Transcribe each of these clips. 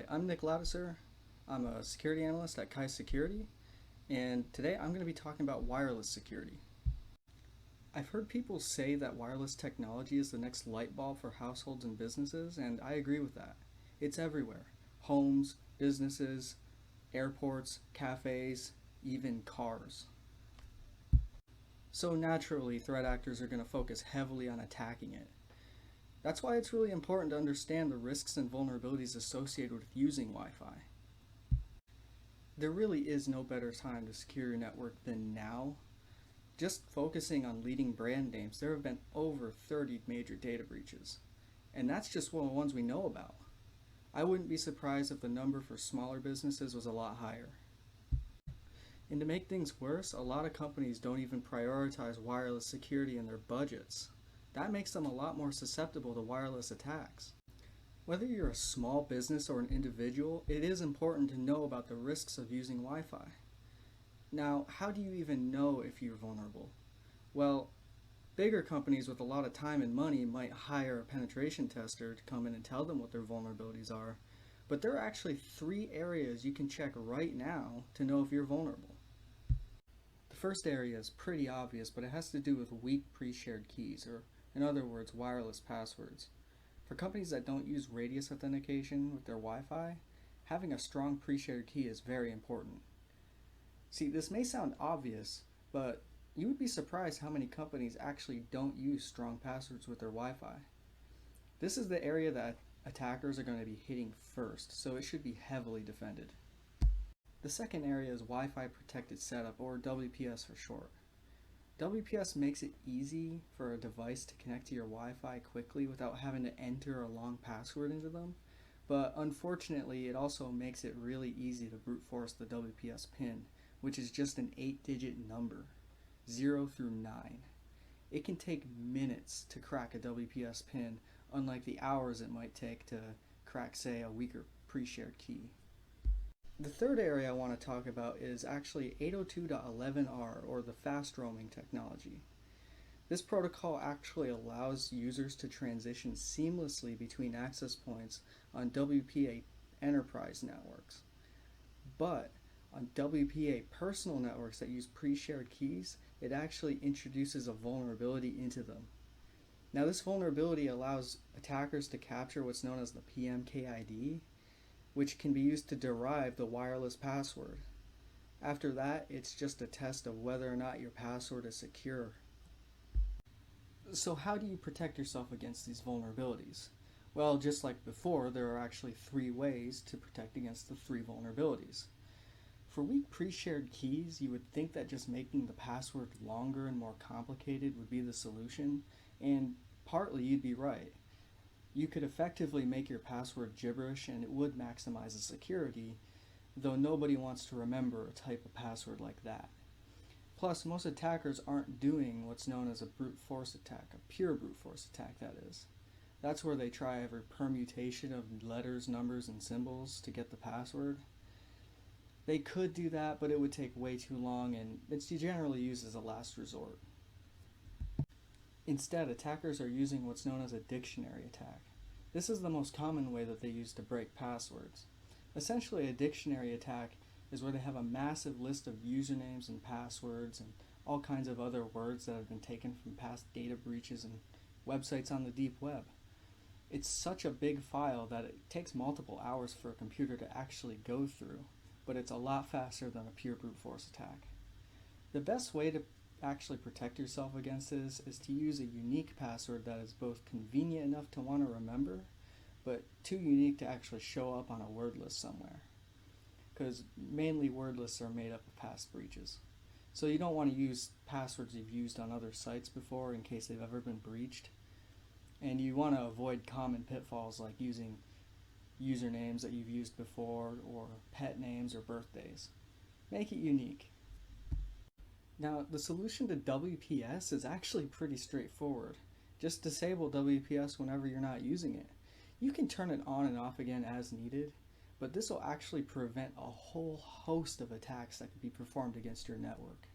Hi, I'm Nick Lattiser. I'm a security analyst at Kai Security, and today I'm going to be talking about wireless security. I've heard people say that wireless technology is the next light bulb for households and businesses, and I agree with that. It's everywhere: homes, businesses, airports, cafes, even cars. So naturally, threat actors are going to focus heavily on attacking it. That's why it's really important to understand the risks and vulnerabilities associated with using Wi-Fi. There really is no better time to secure your network than now. Just focusing on leading brand names, there have been over 30 major data breaches. And that's just one of the ones we know about. I wouldn't be surprised if the number for smaller businesses was a lot higher. And to make things worse, a lot of companies don't even prioritize wireless security in their budgets. That makes them a lot more susceptible to wireless attacks. Whether you're a small business or an individual, it is important to know about the risks of using Wi-Fi. Now, how do you even know if you're vulnerable? Well, bigger companies with a lot of time and money might hire a penetration tester to come in and tell them what their vulnerabilities are, but there are actually 3 areas you can check right now to know if you're vulnerable. The first area is pretty obvious, but it has to do with weak pre-shared keys, or in other words, wireless passwords. For companies that don't use radius authentication with their Wi-Fi, having a strong pre-shared key is very important. See, this may sound obvious, but you would be surprised how many companies actually don't use strong passwords with their Wi-Fi. This is the area that attackers are going to be hitting first, so it should be heavily defended. The second area is Wi-Fi Protected Setup, or WPS for short. WPS makes it easy for a device to connect to your Wi-Fi quickly without having to enter a long password into them, but unfortunately it also makes it really easy to brute force the WPS pin, which is just an 8-digit number, 0 through 9. It can take minutes to crack a WPS pin, unlike the hours it might take to crack, say, a weaker pre-shared key. The third area I want to talk about is actually 802.11r, or the fast roaming technology. This protocol actually allows users to transition seamlessly between access points on WPA enterprise networks. But on WPA personal networks that use pre-shared keys, it actually introduces a vulnerability into them. Now, this vulnerability allows attackers to capture what's known as the PMKID, which can be used to derive the wireless password. After that, it's just a test of whether or not your password is secure. So how do you protect yourself against these vulnerabilities? Well, just like before, there are actually 3 ways to protect against the 3 vulnerabilities. For weak pre-shared keys, you would think that just making the password longer and more complicated would be the solution, and partly you'd be right. You could effectively make your password gibberish and it would maximize the security, though nobody wants to remember a type of password like that. Plus, most attackers aren't doing what's known as a brute force attack, a pure brute force attack, that is. That's where they try every permutation of letters, numbers, and symbols to get the password. They could do that, but it would take way too long, and it's generally used as a last resort. Instead, attackers are using what's known as a dictionary attack. This is the most common way that they use to break passwords. Essentially, a dictionary attack is where they have a massive list of usernames and passwords and all kinds of other words that have been taken from past data breaches and websites on the deep web. It's such a big file that it takes multiple hours for a computer to actually go through, but it's a lot faster than a pure brute force attack. The best way to actually protect yourself against this is to use a unique password that is both convenient enough to want to remember, but too unique to actually show up on a word list somewhere. Because mainly word lists are made up of past breaches. So you don't want to use passwords you've used on other sites before in case they've ever been breached. And you want to avoid common pitfalls like using usernames that you've used before, or pet names or birthdays. Make it unique. Now, the solution to WPS is actually pretty straightforward. Just disable WPS whenever you're not using it. You can turn it on and off again as needed, but this will actually prevent a whole host of attacks that could be performed against your network.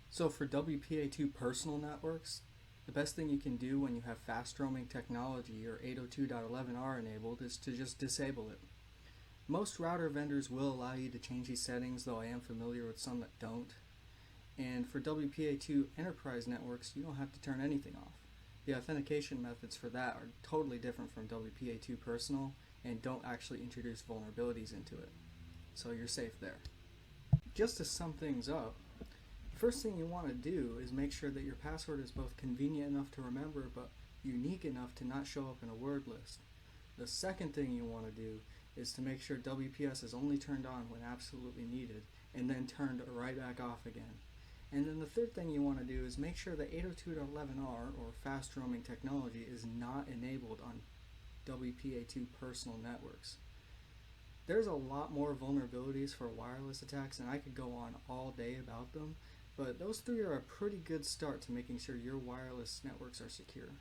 So for WPA2 personal networks, The best thing you can do when you have fast roaming technology or 802.11r enabled is to just disable it. Most router vendors will allow you to change these settings, though I am familiar with some that don't. And for WPA2 enterprise networks, you don't have to turn anything off. The authentication methods for that are totally different from WPA2 personal and don't actually introduce vulnerabilities into it. So you're safe there. Just to sum things up, first thing you want to do is make sure that your password is both convenient enough to remember but unique enough to not show up in a word list. The second thing you want to do is to make sure WPS is only turned on when absolutely needed and then turned right back off again. And then the third thing you want to do is make sure that 802.11r or fast roaming technology is not enabled on WPA2 personal networks. There's a lot more vulnerabilities for wireless attacks, and I could go on all day about them, but those three are a pretty good start to making sure your wireless networks are secure.